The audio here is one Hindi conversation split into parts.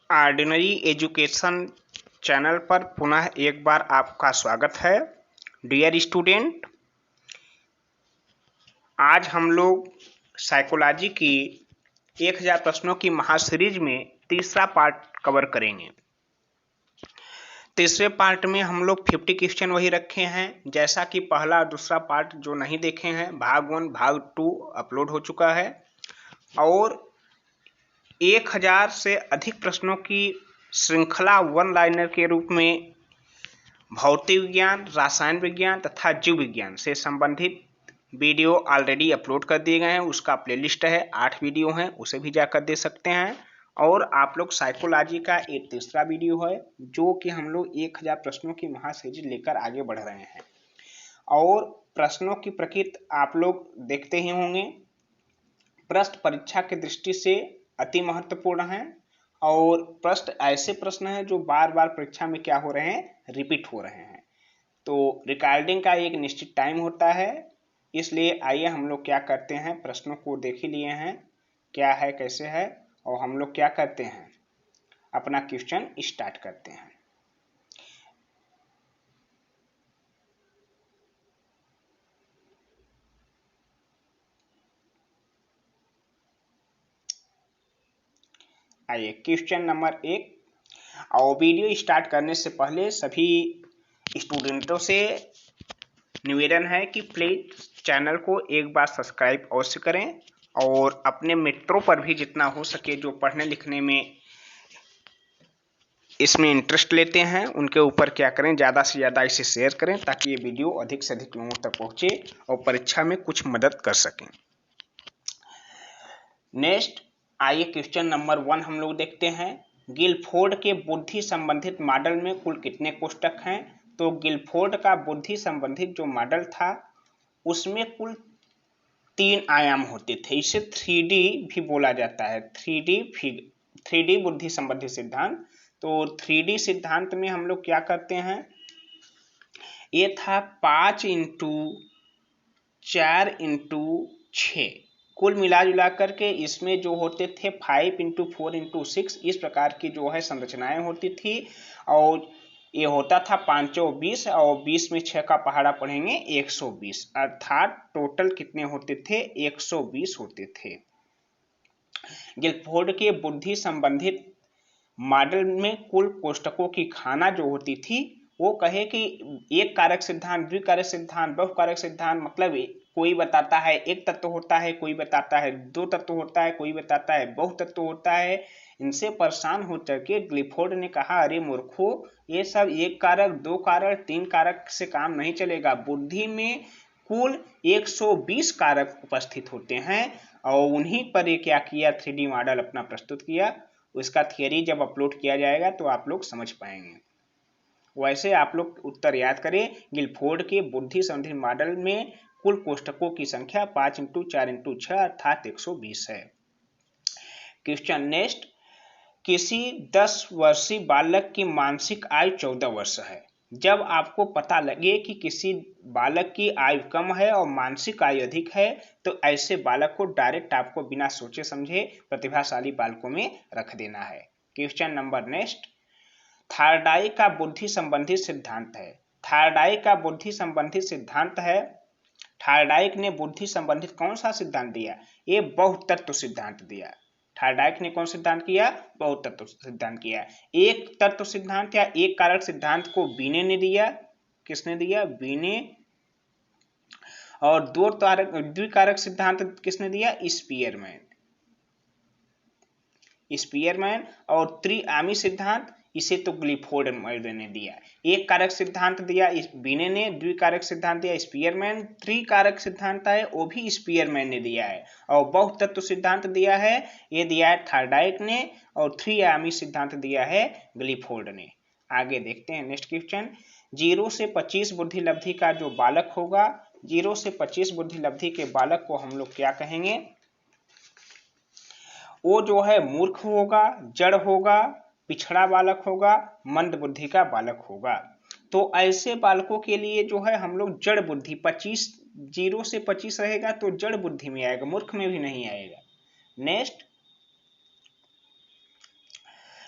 ऑर्डिनरी एजुकेशन चैनल पर पुनः एक बार आपका स्वागत है। डियर स्टूडेंट, आज हम लोग साइकोलॉजी की 1000 प्रश्नों की महासीरीज में तीसरा पार्ट कवर करेंगे। तीसरे पार्ट में हम लोग 50 क्वेश्चन वही रखे हैं, जैसा कि पहला और दूसरा पार्ट जो नहीं देखे हैं, भाग 1 भाग 2 अपलोड हो चुका है और 1000 से अधिक प्रश्नों की श्रृंखला वन लाइनर के रूप में भौतिक विज्ञान, रसायन विज्ञान तथा जीव विज्ञान से संबंधित वीडियो ऑलरेडी अपलोड कर दिए गए हैं। उसका प्लेलिस्ट है, 8 वीडियो हैं, उसे भी जाकर दे सकते हैं। और आप लोग साइकोलॉजी का एक तीसरा वीडियो है जो कि हम लोग 1000 प्रश्नों की महासीरीज लेकर आगे बढ़ रहे हैं। और प्रश्नों की प्रकृति आप लोग देखते ही होंगे, प्रश्न परीक्षा की दृष्टि से अति महत्वपूर्ण है और प्रश्न ऐसे प्रश्न हैं जो बार बार परीक्षा में क्या हो रहे हैं, रिपीट हो रहे हैं। तो रिकॉर्डिंग का एक निश्चित टाइम होता है, इसलिए आइए हम लोग क्या करते हैं, प्रश्नों को देख ही लिए हैं क्या है कैसे है, और हम लोग क्या करते हैं, अपना क्वेश्चन स्टार्ट करते हैं। आइए क्वेश्चन नंबर 1। और वीडियो स्टार्ट करने से पहले सभी स्टूडेंटों से निवेदन है कि प्लीज चैनल को एक बार सब्सक्राइब अवश्य करें और अपने मित्रों पर भी जितना हो सके जो पढ़ने लिखने में इसमें इंटरेस्ट लेते हैं उनके ऊपर क्या करें, ज़्यादा से ज़्यादा इसे शेयर करें ताकि ये वीडियो अधिक से अधिक लोगों तक पहुंचे और परीक्षा में कुछ मदद कर सकें। नेक्स्ट आइए क्वेश्चन नंबर 1 हम लोग देखते हैं। गिलफोर्ड के बुद्धि संबंधित मॉडल में कुल कितने कोष्ठक हैं? तो गिलफोर्ड का बुद्धि संबंधित जो मॉडल था उसमें कुल 3 आयाम होते थे। इसे 3D भी बोला जाता है, 3D बुद्धि संबंधी सिद्धांत। तो 3D सिद्धांत में हम लोग क्या करते हैं, ये था 5 इंटू 4 इंटू 6, कुल मिला जुला करके इसमें जो होते थे 5 इंटू 4 इंटू 6, इस प्रकार की जो है संरचनाएं होती थी। और ये होता था 5 और 20, और 20 में 6 का पहाड़ा पढ़ेंगे 120, अर्थात टोटल कितने होते थे, 120 होते थे। गिलफोर्ड के बुद्धि संबंधित मॉडल में कुल कोष्ठकों की खाना जो होती थी वो कहे कि एक कारक सिद्धांत, द्विकारक सिद्धांत, बहुकारक सिद्धांत, मतलब कोई बताता है एक तत्व होता है, कोई बताता है 2 तत्व होता है, कोई बताता है बहुतत्व होता है। इनसे परेशान होकर के गिलफोर्ड ने कहा, अरे मूर्खों, ये सब एक कारक, 2 कारक, 3 कारक से काम नहीं चलेगा। बुद्धि में कुल 120 कारक उपस्थित होते हैं और उन्हीं पर ये क्या किया, 3D मॉडल अपना प्रस्तुत किया। उसका थियरी जब अपलोड किया जाएगा तो आप लोग समझ पाएंगे। वैसे आप लोग उत्तर याद करें, गिलफोर्ड के बुद्धि संबंधी मॉडल में कुल कोष्ठकों की संख्या 5 इंटू 4 इंटू 6 अर्थात 120 है। क्वेश्चन नेक्स्ट, किसी 10 वर्षीय बालक की मानसिक आयु 14 वर्ष है। जब आपको पता लगे कि किसी बालक की आयु कम है और मानसिक आयु अधिक है तो ऐसे बालक को डायरेक्ट आपको बिना सोचे समझे प्रतिभाशाली बालकों में रख देना है। क्वेश्चन नंबर नेक्स्ट, थार्डाइक का बुद्धि संबंधित सिद्धांत है। थार्डाइक का बुद्धि संबंधित सिद्धांत है, थार्डाइक ने बुद्धि संबंधित कौन सा सिद्धांत दिया, ये बहुतत्व सिद्धांत दिया। थार्डाइक ने कौन सिद्धांत किया, बहुतत्व सिद्धांत किया। एक तत्व सिद्धांत या एक कारक सिद्धांत को बीने ने दिया, किसने दिया, बीने। और द्विकारक सिद्धांत किसने दिया, स्पीयरमैन। और त्रिआमी सिद्धांत इसे तो गिलफोर्ड ने दिया। एक कारक सिद्धांत दिया बीने ने, द्विकारक सिद्धांत दिया स्पीयरमैन, त्रिकारक सिद्धांत है वो भी स्पीयरमैन ने दिया है, और बहुतत्व सिद्धांत दिया है ये दिया है थार्डाइक ने, और त्रिआमी सिद्धांत दिया है गिलफोर्ड ने। आगे देखते हैं नेक्स्ट क्वेश्चन। 0 से 25 बुद्धि लब्धि का जो बालक होगा, 0 से 25 बुद्धि लब्धि के बालक को हम लोग क्या कहेंगे, वो जो है मूर्ख होगा, जड़ होगा, पिछड़ा बालक होगा, मंद बुद्धि का बालक होगा। तो ऐसे बालकों के लिए जो है हम लोग जड़ बुद्धि 25, 0 से 25 रहेगा तो जड़ बुद्धि में आएगा, मूर्ख में भी नहीं आएगा। नेक्स्ट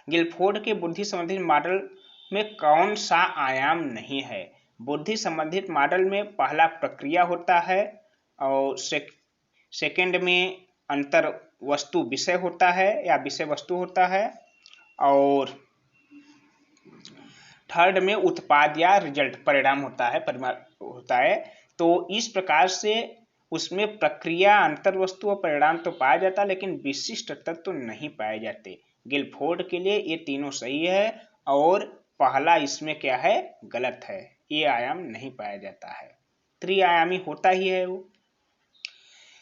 गिलफोर्ड के बुद्धि संबंधित मॉडल में कौन सा आयाम नहीं है? बुद्धि संबंधित मॉडल में पहला प्रक्रिया होता है और सेकंड में अंतर वस्तु विषय होता है या विषय वस्तु होता है, और थर्ड में उत्पाद या रिजल्ट परिणाम होता है। तो इस प्रकार से उसमें प्रक्रिया, अंतर वस्तु और परिणाम तो पाया जाता है, लेकिन विशिष्ट तत्व तो नहीं पाए जाते। गिलफोर्ड के लिए ये तीनों सही है और पहला इसमें क्या है, गलत है, ये आयाम नहीं पाया जाता है। त्रिआयामी होता ही है वो।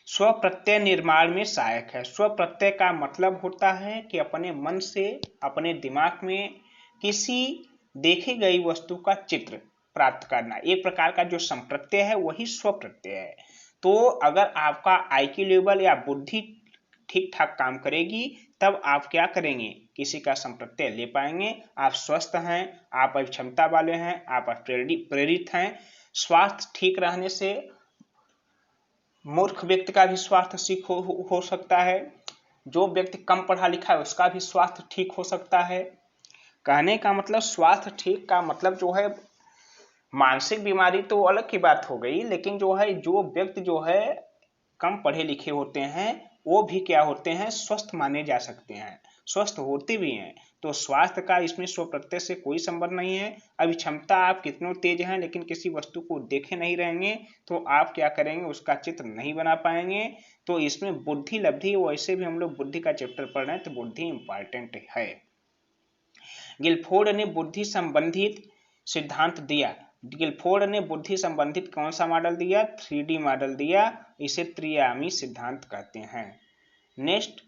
स्व प्रत्यय निर्माण में सहायक है। स्व प्रत्यय का मतलब होता है कि अपने मन से, अपने दिमाग में किसी देखी गई वस्तु का चित्र प्राप्त करना। एक प्रकार का जो संप्रत्यय है वही स्व प्रत्यय है। तो अगर आपका IQ लेवल या बुद्धि ठीक ठाक काम करेगी तब आप क्या करेंगे, किसी का संप्रत्यय ले पाएंगे। आप स्वस्थ हैं, आप क्षमता वाले हैं, आप प्रेरित हैं। स्वास्थ्य ठीक रहने से मूर्ख व्यक्ति का भी स्वास्थ्य ठीक हो सकता है। जो व्यक्ति कम पढ़ा लिखा है उसका भी स्वास्थ्य ठीक हो सकता है। कहने का मतलब स्वास्थ्य ठीक का मतलब जो है, मानसिक बीमारी तो अलग की बात हो गई, लेकिन जो है जो व्यक्ति जो है कम पढ़े लिखे होते हैं वो भी क्या होते हैं, स्वस्थ माने जा सकते हैं, स्वस्थ होते भी हैं। तो स्वास्थ्य का इसमें स्व प्रत्यय से कोई संबंध नहीं है। अभी क्षमता आप कितनों तेज हैं लेकिन किसी वस्तु को देखे नहीं रहेंगे तो आप क्या करेंगे, उसका चित्र नहीं बना पाएंगे। तो इसमें बुद्धि लब्धि, वैसे भी हम लोग बुद्धि का चैप्टर पढ़ रहे हैं तो बुद्धि इंपॉर्टेंट है। गिलफोर्ड ने बुद्धि संबंधित सिद्धांत दिया। गिलफोर्ड ने बुद्धि संबंधित कौन सा मॉडल दिया, 3D मॉडल दिया। इसे त्रिआयामी सिद्धांत कहते हैं। नेक्स्ट,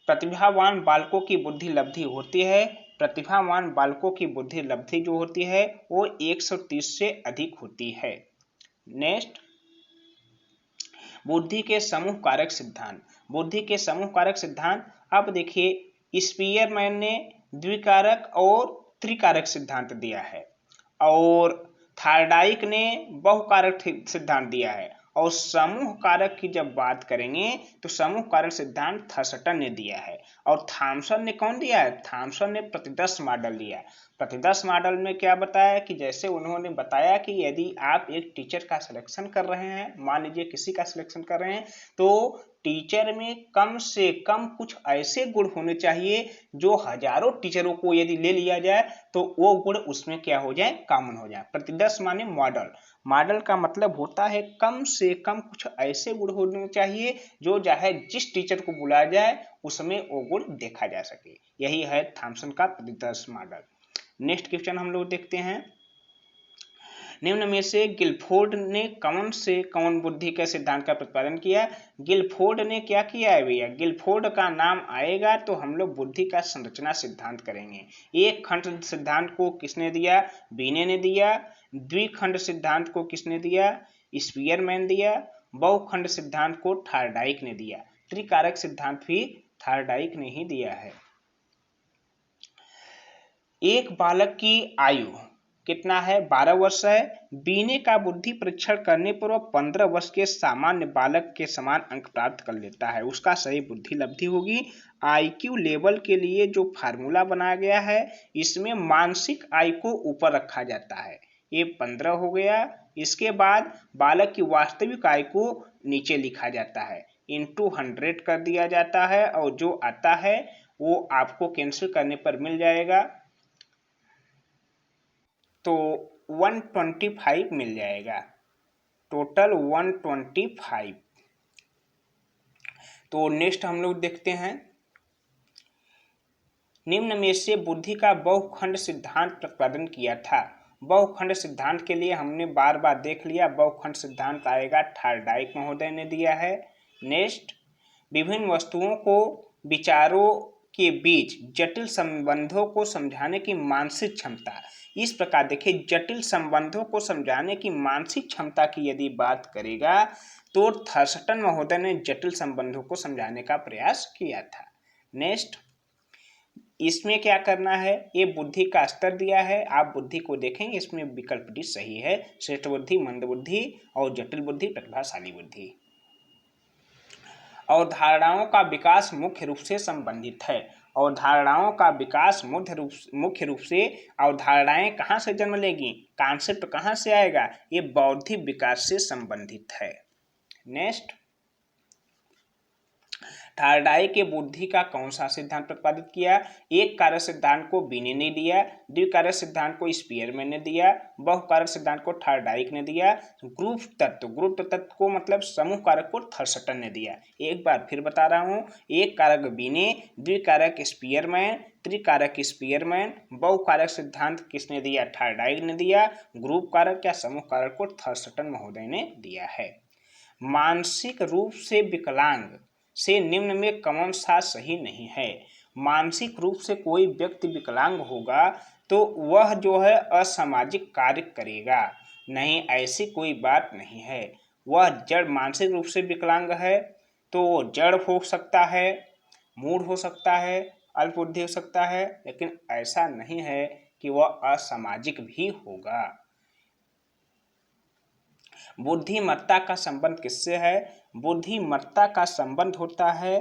प्रतिभावान बालकों की बुद्धि लब्धि होती है। प्रतिभावान बालकों की बुद्धि लब्धि जो होती है वो 130 से अधिक होती है। नेक्स्ट, बुद्धि के समूह कारक सिद्धांत। बुद्धि के समूह कारक सिद्धांत, अब देखिए स्पीयरमैन ने द्विकारक और त्रिकारक सिद्धांत दिया है और थार्डाइक ने बहुकारक सिद्धांत दिया है। और समूह कारक की जब बात करेंगे तो समूह कारक सिद्धांत थर्स्टन ने दिया है। और थॉमसन ने कौन दिया है, थॉमसन ने प्रतिदर्श मॉडल दिया है। प्रतिदर्श मॉडल में क्या बताया कि जैसे उन्होंने बताया कि यदि आप एक टीचर का सिलेक्शन कर रहे हैं, मान लीजिए किसी का सिलेक्शन कर रहे हैं, तो टीचर में कम से कम कुछ ऐसे गुण होने चाहिए जो हजारों टीचरों को यदि ले लिया जाए तो वो गुण उसमें क्या हो जाए, कॉमन हो जाए। प्रतिदर्श माने मॉडल। मॉडल का मतलब होता है कम से कम कुछ ऐसे गुण होने चाहिए जो चाहे जिस टीचर को बुलाया जाए उसमें वो गुण देखा जा सके। यही है थॉमसन का प्रतिदर्श मॉडल। नेक्स्ट क्वेश्चन हम लोग देखते हैं, निम्न में से गिलफोर्ड ने कौन से कौन बुद्धि के सिद्धांत का प्रतिपादन किया। गिलफोर्ड ने क्या किया है भैया, गिलफोर्ड का नाम आएगा तो हम लोग बुद्धि का संरचना सिद्धांत करेंगे। एक खंड सिद्धांत को किसने दिया, बीने ने दिया। द्विखंड सिद्धांत को किसने दिया, स्पीयरमैन दिया। बहुखंड सिद्धांत को थार्डाइक ने दिया। त्रिकारक सिद्धांत भी थार्डाइक ने ही दिया है। एक बालक की आयु कितना है, 12 वर्ष है। बीने का बुद्धि परीक्षण करने पर वह 15 वर्ष के सामान्य बालक के समान अंक प्राप्त कर लेता है, उसका सही बुद्धि लब्धि होगी। IQ लेवल के लिए जो फार्मूला बनाया गया है इसमें मानसिक आयु को ऊपर रखा जाता है, ये 15 हो गया। इसके बाद बालक की वास्तविक आयु को नीचे लिखा जाता है, इंटू 100 कर दिया जाता है और जो आता है वो आपको कैंसिल करने पर मिल जाएगा, तो 125 मिल जाएगा, टोटल 125। तो नेक्स्ट हम लोग देखते हैं, निम्न में से बुद्धि का बहुखंड सिद्धांत प्रतिपादन किया था। बहुखंड सिद्धांत के लिए हमने बार बार देख लिया, बहुखंड सिद्धांत आएगा, थार्डाइक महोदय ने दिया है। नेक्स्ट, विभिन्न वस्तुओं को विचारों के बीच जटिल संबंधों को समझाने की मानसिक क्षमता। इस प्रकार देखिए, जटिल संबंधों को समझाने की मानसिक क्षमता की यदि बात करेगा तो थर्स्टन महोदय ने जटिल संबंधों को समझाने का प्रयास किया था। नेक्स्ट, इसमें क्या करना है, ये बुद्धि का स्तर दिया है, आप बुद्धि को देखेंगे इसमें विकल्प डी सही है, श्रेष्ठ बुद्धि, मंद बुद्धि और जटिल बुद्धि, प्रतिभाशाली बुद्धि। और धारणाओं का विकास मुख्य रूप से संबंधित है। अवधारणाओं का विकास मुख्य रूप से अवधारणाएं कहाँ से जन्म लेगी, कॉन्सेप्ट कहाँ से आएगा, ये बौद्धिक विकास से संबंधित है। नेक्स्ट, थार्डाई के बुद्धि का कौन सा सिद्धांत प्रतिपादित किया? एक कारक सिद्धांत को बीने ने दिया, द्विकारक सिद्धांत को स्पीयरमैन ने दिया, बहुकारक सिद्धांत को थार्डाइक ने दिया, ग्रुप तत्व को मतलब समूह कारक को थर्स्टन ने दिया। एक बार फिर बता रहा हूँ, एक कारक बीने, द्विकारक स्पीयरमैन, त्रिकारक स्पीयरमैन, बहुकारक सिद्धांत किसने दिया? थार्डाइक ने दिया, ग्रुप कारक या समूह कारक को थर्स्टन महोदय ने दिया है। मानसिक रूप से विकलांग से निम्न में कौन सा सही नहीं है? मानसिक रूप से कोई व्यक्ति विकलांग होगा तो वह जो है असामाजिक कार्य करेगा नहीं, ऐसी कोई बात नहीं है। वह जड़ मानसिक रूप से विकलांग है तो वो जड़ हो सकता है, मूढ़ हो सकता है, अल्पबुद्धि हो सकता है, लेकिन ऐसा नहीं है कि वह असामाजिक भी होगा। बुद्धिमत्ता का संबंध किससे है? बुद्धिमत्ता का संबंध होता है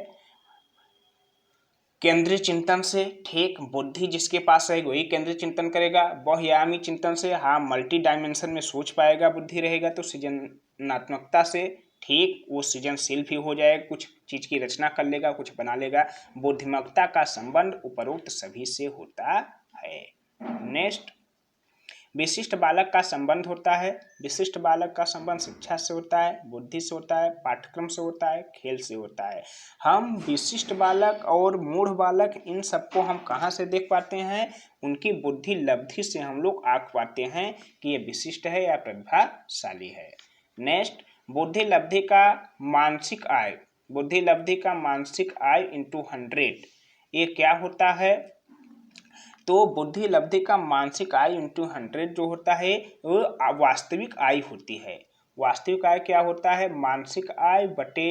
केंद्रीय चिंतन से। ठीक, बुद्धि जिसके पास है वही केंद्रीय चिंतन करेगा। बहुआयामी चिंतन से, हाँ, मल्टी डायमेंशन में सोच पाएगा, बुद्धि रहेगा तो सृजनात्मकता से, ठीक, वो सृजनशील भी हो जाएगा, कुछ चीज की रचना कर लेगा, कुछ बना लेगा। बुद्धिमत्ता का संबंध उपरोक्त सभी से होता है। नेक्स्ट, विशिष्ट बालक का संबंध होता है। विशिष्ट बालक का संबंध शिक्षा से होता है, बुद्धि से होता है, पाठ्यक्रम से होता है, खेल से होता है। हम विशिष्ट बालक और मूढ़ बालक इन सबको हम कहाँ से देख पाते हैं? उनकी बुद्धि लब्धि से हम लोग आंक पाते हैं कि ये विशिष्ट है या प्रतिभाशाली है। नेक्स्ट, बुद्धि लब्धि का मानसिक आय, बुद्धि लब्धि का मानसिक आय इंटू 100, ये क्या होता है? तो बुद्धि लब्धि का मानसिक आय इंटू 100 जो होता है वो वास्तविक आय होती है। वास्तविक आय क्या होता है? मानसिक आय बटे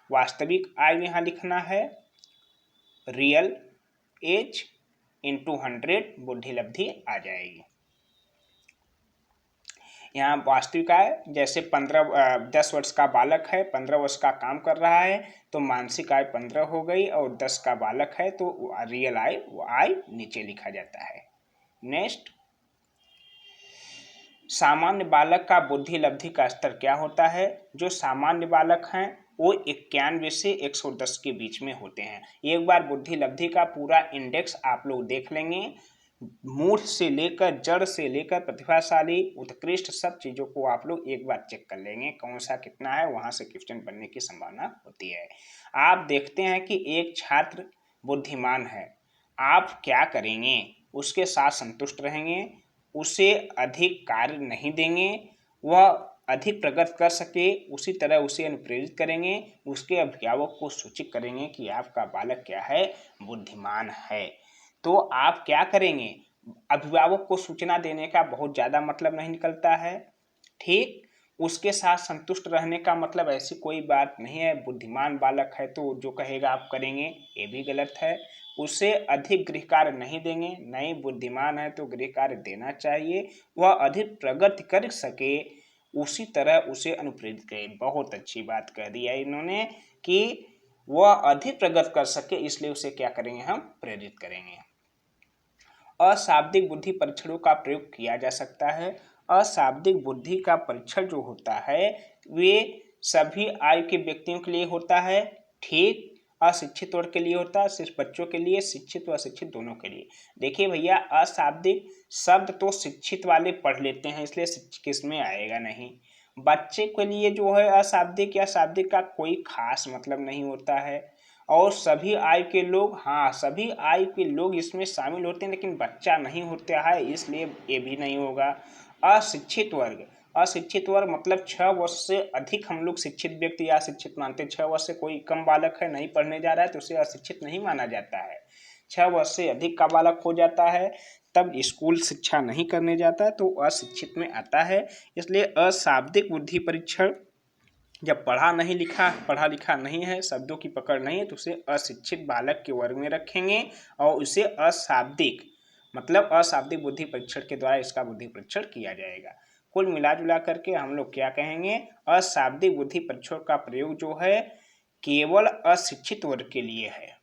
वास्तविक आय यहाँ लिखना है, रियल एज इंटू 100 बुद्धि लब्धि आ जाएगी। यहाँ वास्तविक आय जैसे 10 वर्ष का बालक है, 15 वर्ष का काम कर रहा है तो मानसिक आय 15 हो गई, और 10 का बालक है तो रियल आय, वो आय नीचे लिखा जाता है। नेक्स्ट, सामान्य बालक का बुद्धि लब्धि का स्तर क्या होता है? जो सामान्य बालक हैं वो 91 से 110 के बीच में होते हैं। एक बार बुद्धि लब्धि का पूरा इंडेक्स आप लोग देख लेंगे, मूढ़ से लेकर जड़ से लेकर प्रतिभाशाली उत्कृष्ट सब चीज़ों को आप लोग एक बार चेक कर लेंगे, कौन सा कितना है, वहाँ से क्वेश्चन बनने की संभावना होती है। आप देखते हैं कि एक छात्र बुद्धिमान है, आप क्या करेंगे? उसके साथ संतुष्ट रहेंगे, उसे अधिक कार्य नहीं देंगे, वह अधिक प्रगति कर सके उसी तरह उसे अनुप्रेरित करेंगे, उसके अभिभावक को सूचित करेंगे कि आपका बालक क्या है? बुद्धिमान है। तो आप क्या करेंगे? अभिभावक को सूचना देने का बहुत ज़्यादा मतलब नहीं निकलता है, ठीक, उसके साथ संतुष्ट रहने का मतलब ऐसी कोई बात नहीं है। बुद्धिमान बालक है तो जो कहेगा आप करेंगे, ये भी गलत है। उसे अधिक गृह कार्य नहीं देंगे, नहीं, बुद्धिमान है तो गृह कार्य देना चाहिए, वह अधिक प्रगति कर सके उसी तरह उसे अनुप्रेरित करें। बहुत अच्छी बात कह दी है इन्होंने कि वह अधिक प्रगति कर सके, इसलिए उसे क्या करेंगे? हम प्रेरित करेंगे। अशाब्दिक बुद्धि परीक्षणों का प्रयोग किया जा सकता है। अशाब्दिक बुद्धि का परीक्षण जो होता है वे सभी आयु के व्यक्तियों के लिए होता है, ठीक, अशिक्षित वर्ग के लिए होता है, सिर्फ बच्चों के लिए, शिक्षित व अशिक्षित दोनों के लिए। देखिए भैया, अशाब्दिक शब्द तो शिक्षित वाले पढ़ लेते हैं इसलिए किस में आएगा नहीं। बच्चे के लिए जो है अशाब्दिक या शाब्दिक का कोई खास मतलब नहीं होता है, और सभी आयु के लोग, हाँ, सभी आयु के लोग इसमें शामिल होते हैं, लेकिन बच्चा नहीं होता है इसलिए ये भी नहीं होगा। अशिक्षित वर्ग, अशिक्षित वर्ग मतलब 6 वर्ष से अधिक हम लोग शिक्षित व्यक्ति या शिक्षित मानते हैं। 6 वर्ष से कोई कम बालक है, नहीं पढ़ने जा रहा है तो उसे अशिक्षित नहीं माना जाता है। 6 वर्ष से अधिक का बालक हो जाता है तब स्कूल शिक्षा नहीं करने जाता है तो अशिक्षित में आता है। इसलिए अशाब्दिक बुद्धि परीक्षण जब पढ़ा लिखा नहीं है, शब्दों की पकड़ नहीं है, तो उसे अशिक्षित बालक के वर्ग में रखेंगे और उसे अशाब्दिक मतलब अशाब्दिक बुद्धि परीक्षण के द्वारा इसका बुद्धि परीक्षण किया जाएगा। कुल मिला जुला करके हम लोग क्या कहेंगे? अशाब्दिक बुद्धि परीक्षण का प्रयोग जो है केवल अशिक्षित वर्ग के लिए है।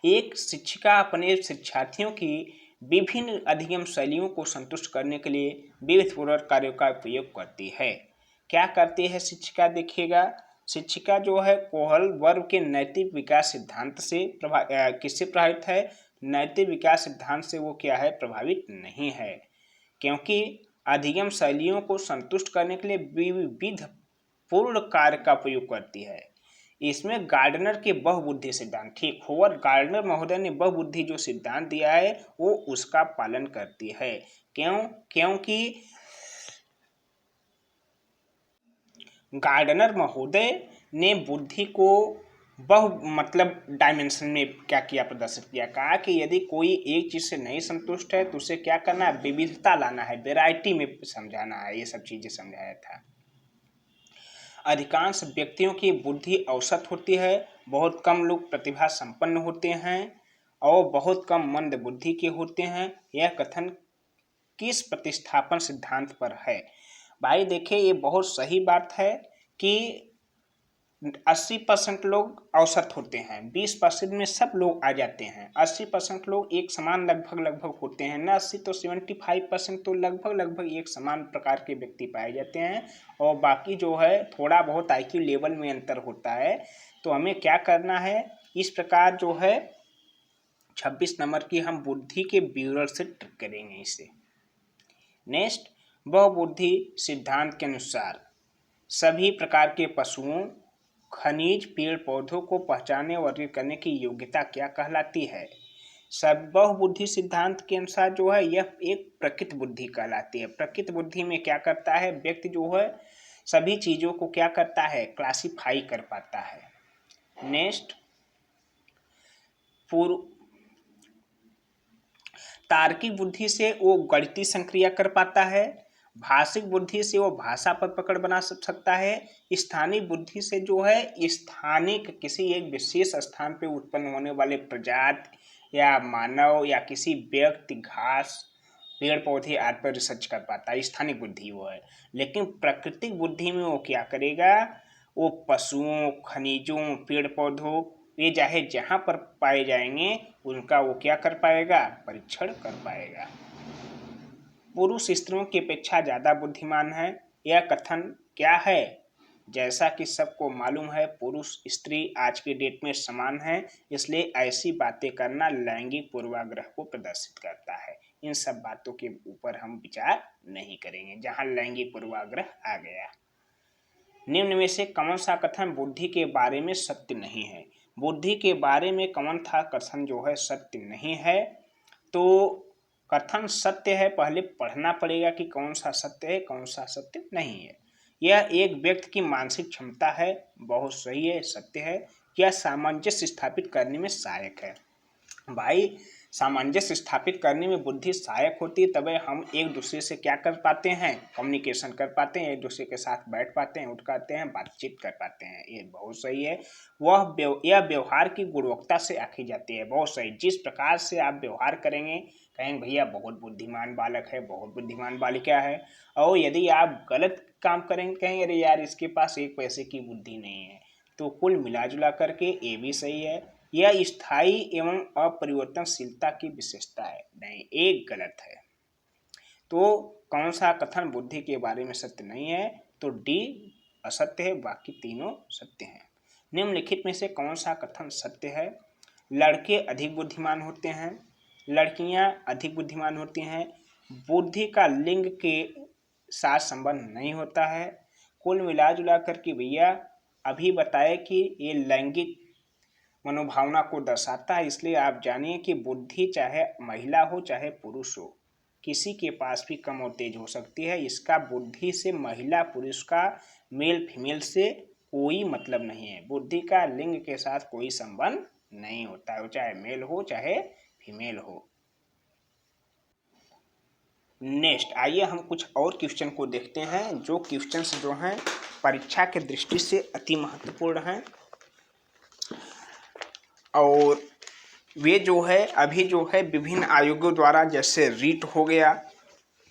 एक शिक्षिका अपने शिक्षार्थियों की विभिन्न अधिगम शैलियों को संतुष्ट करने के लिए विविधपूर्वक कार्यों का उपयोग करती है। क्या करती है शिक्षिका, देखिएगा। शिक्षिका जो है कोहल वर्ग के नैतिक विकास सिद्धांत से किससे प्रभावित है? नैतिक विकास सिद्धांत से वो क्या है? प्रभावित नहीं है, क्योंकि अधिगम शैलियों को संतुष्ट करने के लिए विविध पूर्ण कार्य का प्रयोग करती है। इसमें गार्डनर के बहुबुद्धि सिद्धांत, ठीक, होवर्ड गार्डनर महोदय ने बहुबुद्धि जो सिद्धांत दिया है वो उसका पालन करती है। क्यों? क्योंकि गार्डनर महोदय ने बुद्धि को डायमेंशन में क्या किया, प्रदर्शित किया। कहा कि यदि कोई एक चीज से नहीं संतुष्ट है तो उसे क्या करना है? विविधता लाना है, वैरायटी में समझाना है। ये सब चीजें समझाया था। अधिकांश व्यक्तियों की बुद्धि औसत होती है, बहुत कम लोग प्रतिभा संपन्न होते हैं और बहुत कम मंद बुद्धि के होते हैं। यह कथन किस प्रतिस्थापन सिद्धांत पर है? भाई देखिए, ये बहुत सही बात है कि 80% लोग औसत होते हैं, 20% में सब लोग आ जाते हैं। 80% लोग एक समान लगभग होते हैं, ना 80 तो 75% तो लगभग एक समान प्रकार के व्यक्ति पाए जाते हैं, और बाकी जो है थोड़ा बहुत IQ लेवल में अंतर होता है। तो हमें क्या करना है? इस प्रकार जो है 26 नंबर की हम बुद्धि के ब्यूरल से ट्रिक करेंगे इसे। नेक्स्ट, बहुबुद्धि सिद्धांत के अनुसार सभी प्रकार के पशुओं, खनिज, पेड़ पौधों को पहचानने और वर्गीकृत करने की योग्यता क्या कहलाती है? सब बहुबुद्धि सिद्धांत के अनुसार जो है यह एक प्रकृत बुद्धि कहलाती है। प्रकृत बुद्धि में क्या करता है? व्यक्ति जो है सभी चीजों को क्या करता है? क्लासिफाई कर पाता है। नेक्स्ट, पूर्व तार्किक बुद्धि से वो गणितीय संक्रिया कर पाता है। भाषिक बुद्धि से वो भाषा पर पकड़ बना सकता है। स्थानीय बुद्धि से जो है स्थानिक किसी एक विशेष स्थान पर उत्पन्न होने वाले प्रजाति या मानव या किसी व्यक्ति, घास, पेड़ पौधे आदि पर रिसर्च कर पाता है। स्थानिक बुद्धि वो है। लेकिन प्राकृतिक बुद्धि में वो क्या करेगा? वो पशुओं, खनिजों, पेड़ पौधों, ये चाहे जहाँ पर पाए जाएंगे उनका वो क्या कर पाएगा? परीक्षण कर पाएगा। पुरुष स्त्रियों की अपेक्षा ज़्यादा बुद्धिमान है, यह कथन क्या है? जैसा कि सबको मालूम है पुरुष स्त्री आज की डेट में समान है, इसलिए ऐसी बातें करना लैंगिक पूर्वाग्रह को प्रदर्शित करता है। इन सब बातों के ऊपर हम विचार नहीं करेंगे जहाँ लैंगिक पूर्वाग्रह आ गया। निम्न में से कौन सा कथन बुद्धि के बारे में सत्य नहीं है? बुद्धि के बारे में कौन था कथन जो है सत्य नहीं है? तो कथन सत्य है, पहले पढ़ना पड़ेगा कि कौन सा सत्य है, कौन सा सत्य नहीं है। यह एक व्यक्ति की मानसिक क्षमता है, बहुत सही है, सत्य है। यह सामंजस्य स्थापित करने में सहायक है। भाई, सामंजस्य स्थापित करने में बुद्धि सहायक होती है, तभी हम एक दूसरे से क्या कर पाते हैं? कम्युनिकेशन कर पाते हैं, एक दूसरे के साथ बैठ पाते हैं, उठ पाते हैं, बातचीत कर पाते हैं। ये बहुत सही है। यह व्यवहार की गुणवत्ता से आंकी जाती है। बहुत सही। जिस प्रकार से आप व्यवहार करेंगे, कहेंगे भैया बहुत बुद्धिमान बालक है, बहुत बुद्धिमान बालिका है, और यदि आप गलत काम करेंगे, कहेंगे अरे यार इसके पास एक पैसे की बुद्धि नहीं है। तो कुल मिला जुला करके ये भी सही है। यह स्थायी एवं अपरिवर्तनशीलता की विशेषता है, नहीं, एक गलत है। तो कौन सा कथन बुद्धि के बारे में सत्य नहीं है? तो डी असत्य है, बाकी तीनों सत्य हैं। निम्नलिखित में से कौन सा कथन सत्य है? लड़के अधिक बुद्धिमान होते हैं, लड़कियां अधिक बुद्धिमान होती हैं, बुद्धि का लिंग के साथ संबंध नहीं होता है। कुल मिला जुला कर के भैया अभी बताए कि ये लैंगिक मनोभावना को दर्शाता है, इसलिए आप जानिए कि बुद्धि चाहे महिला हो चाहे पुरुष हो, किसी के पास भी कम और तेज हो सकती है। इसका बुद्धि से महिला पुरुष का, मेल फीमेल से कोई मतलब नहीं है। बुद्धि का लिंग के साथ कोई संबंध नहीं होता है, चाहे मेल हो चाहे फीमेल हो। नेक्स्ट, आइए हम कुछ और क्वेश्चन को देखते हैं, जो क्वेश्चंस जो हैं परीक्षा के दृष्टि से अति महत्वपूर्ण हैं, और वे जो है अभी जो है विभिन्न आयोगों द्वारा, जैसे रीट हो गया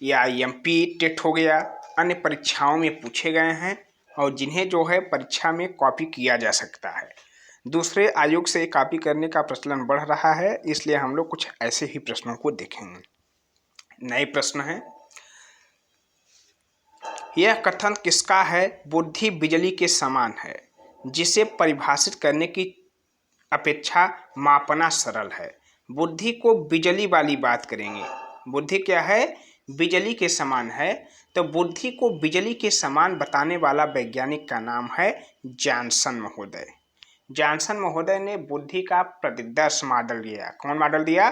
या MP टेट हो गया, अन्य परीक्षाओं में पूछे गए हैं, और जिन्हें जो है परीक्षा में कॉपी किया जा सकता है। दूसरे आयोग से कॉपी करने का प्रचलन बढ़ रहा है, इसलिए हम लोग कुछ ऐसे ही प्रश्नों को देखेंगे। नए प्रश्न है, यह कथन किसका है? बुद्धि बिजली के समान है, जिसे परिभाषित करने की अपेक्षा मापना सरल है। बुद्धि को बिजली वाली बात करेंगे। बुद्धि क्या है? बिजली के समान है। तो बुद्धि को बिजली के समान बताने वाला वैज्ञानिक का नाम है जॉनसन महोदय। जॉनसन महोदय ने बुद्धि का प्रतिदर्श मॉडल दिया। कौन मॉडल दिया?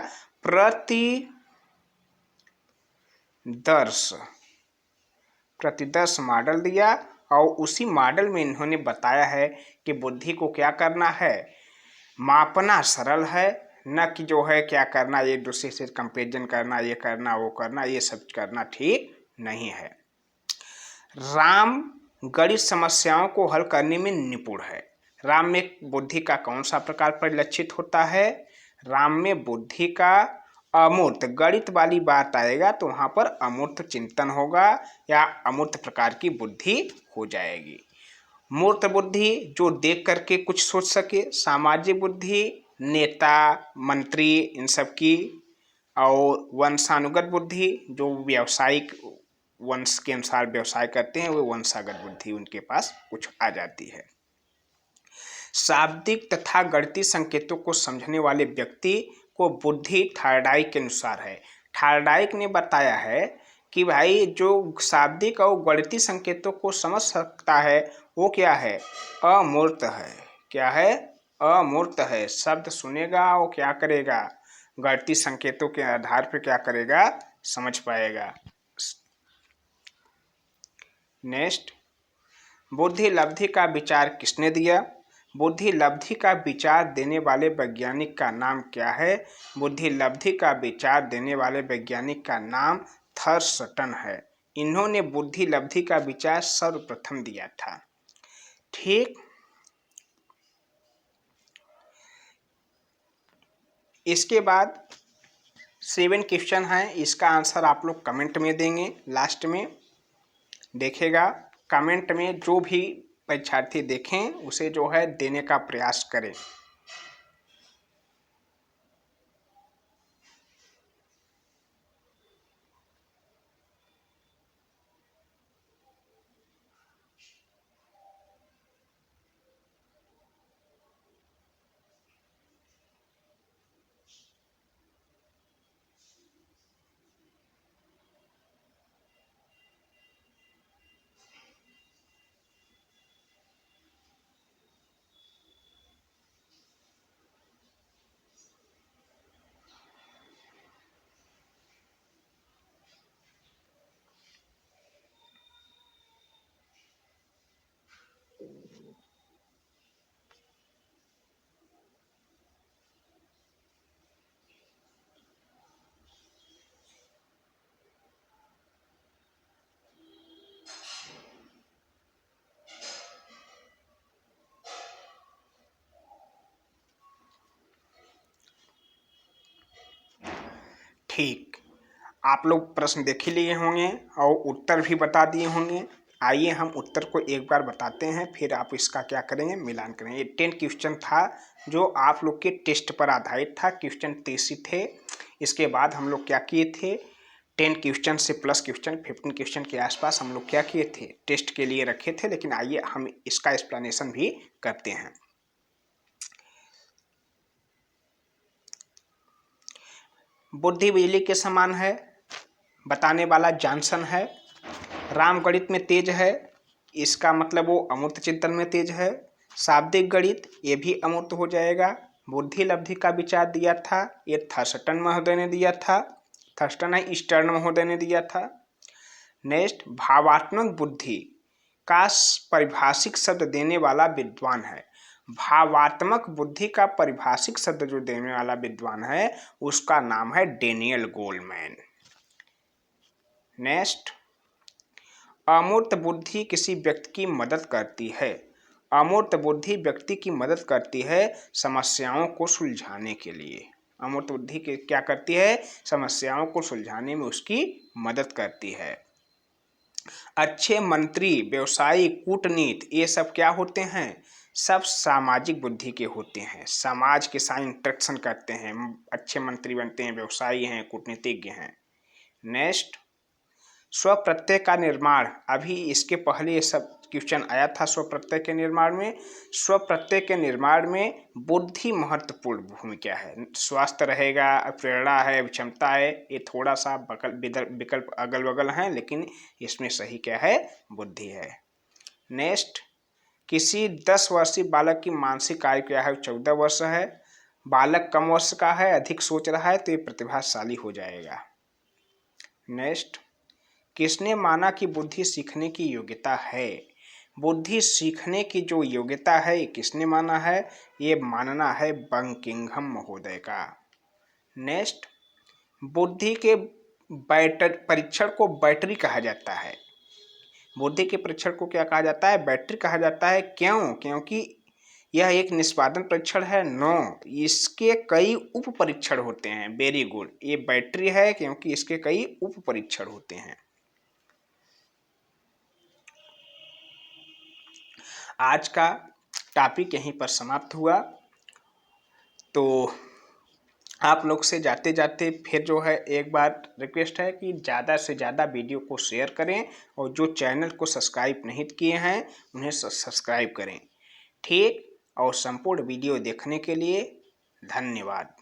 प्रतिदर्श मॉडल दिया, और उसी मॉडल में इन्होंने बताया है कि बुद्धि को क्या करना है? मापना सरल है, न कि जो है क्या करना, एक दूसरे से कंपेरिजन करना, ये करना वो करना, ये सब करना ठीक नहीं है। राम गणित समस्याओं को हल करने में निपुण है। राम में बुद्धि का कौन सा प्रकार परिलक्षित होता है? राम में बुद्धि का अमूर्त, गणित वाली बात आएगा तो वहाँ पर अमूर्त चिंतन होगा या अमूर्त प्रकार की बुद्धि हो जाएगी। मूर्त बुद्धि जो देख करके कुछ सोच सके, सामाजिक बुद्धि नेता मंत्री इन सब की, और वंशानुगत बुद्धि जो व्यावसायिक वंश के अनुसार व्यवसाय करते हैं, वो वंशागत बुद्धि उनके पास कुछ आ जाती है। शाब्दिक तथा गणितीय संकेतों को समझने वाले व्यक्ति को बुद्धि थार्डाइक के अनुसार है। थार्डाइक ने बताया है कि भाई जो शाब्दिक और गणितीय संकेतों को समझ सकता है वो क्या है? अमूर्त है। क्या है? अमूर्त है। शब्द सुनेगा वो क्या करेगा? गणितीय संकेतों के आधार पर क्या करेगा? समझ पाएगा। नेक्स्ट, बुद्धि लब्धि का विचार किसने दिया? बुद्धि लब्धि का विचार देने वाले वैज्ञानिक का नाम क्या है? बुद्धि लब्धि का विचार देने वाले वैज्ञानिक का नाम थर्स्टन है। इन्होंने बुद्धि लब्धि का विचार सर्वप्रथम दिया था। ठीक, इसके बाद 7 क्वेश्चन है, इसका आंसर आप लोग कमेंट में देंगे। लास्ट में देखेगा, कमेंट में जो भी परीक्षार्थी देखें उसे जो है देने का प्रयास करें। ठीक, आप लोग प्रश्न देख ही लिए होंगे और उत्तर भी बता दिए होंगे। आइए हम उत्तर को एक बार बताते हैं, फिर आप इसका क्या करेंगे? मिलान करेंगे। ये 10 क्वेश्चन था जो आप लोग के टेस्ट पर आधारित था। क्वेश्चन 30 थे। इसके बाद हम लोग क्या किए थे? 10 क्वेश्चन से प्लस क्वेश्चन 15 क्वेश्चन के आसपास हम लोग क्या किए थे? टेस्ट के लिए रखे थे। लेकिन आइए हम इसका एक्सप्लेनेशन भी करते हैं। बुद्धि बिजली के समान है बताने वाला जॉनसन है। राम गणित में तेज है, इसका मतलब वो अमूर्त चिंतन में तेज है। शाब्दिक गणित ये भी अमूर्त हो जाएगा। बुद्धि लब्धि का विचार दिया था, ये थर्स्टन महोदय ने दिया था। थर्स्टन है, ईस्टर्न महोदय ने दिया था। नेक्स्ट, भावात्मक बुद्धि का परिभाषिक शब्द देने वाला विद्वान है। भावात्मक बुद्धि का परिभाषिक शब्द जो देने वाला विद्वान है उसका नाम है डेनियल गोलमैन। नेक्स्ट, अमूर्त बुद्धि किसी व्यक्ति की मदद करती है। अमूर्त बुद्धि व्यक्ति की मदद करती है समस्याओं को सुलझाने के लिए। अमूर्त बुद्धि क्या करती है? समस्याओं को सुलझाने में उसकी मदद करती है। अच्छे मंत्री, व्यवसायी, कूटनीति ये सब क्या होते हैं? सब सामाजिक बुद्धि के होते हैं, समाज के साथ इंटरेक्शन करते हैं, अच्छे मंत्री बनते हैं, व्यवसायी हैं, कूटनीतिज्ञ हैं। नेक्स्ट, स्व प्रत्यय का निर्माण। अभी इसके पहले ये सब क्वेश्चन आया था स्व प्रत्यय के निर्माण में। स्व प्रत्यय के निर्माण में बुद्धि महत्वपूर्ण भूमिका है। स्वास्थ्य रहेगा, प्रेरणा है, क्षमता है, ये थोड़ा सा विकल्प अगल बगल हैं, लेकिन इसमें सही क्या है? बुद्धि है। नेक्स्ट, किसी 10 वर्षीय बालक की मानसिक आयु क्या है? 14 वर्ष है। बालक कम वर्ष का है, अधिक सोच रहा है, तो ये प्रतिभाशाली हो जाएगा। नेक्स्ट, किसने माना कि बुद्धि सीखने की योग्यता है? बुद्धि सीखने की जो योग्यता है ये किसने माना है? ये मानना है बंकिंघम महोदय का। नेक्स्ट, बुद्धि के परीक्षण को बैटरी कहा जाता है। बुद्धि के परीक्षण को क्या कहा जाता है? बैटरी कहा जाता है। क्यों? क्योंकि यह एक निष्पादन परीक्षण है? नो, इसके कई उप परीक्षण होते हैं। वेरी गुड, ये बैटरी है क्योंकि इसके कई उप परीक्षण होते हैं। आज का टॉपिक यहीं पर समाप्त हुआ। तो आप लोग से जाते जाते फिर जो है एक बार रिक्वेस्ट है कि ज़्यादा से ज़्यादा वीडियो को शेयर करें, और जो चैनल को सब्सक्राइब नहीं किए हैं उन्हें सब्सक्राइब करें। ठीक, और संपूर्ण वीडियो देखने के लिए धन्यवाद।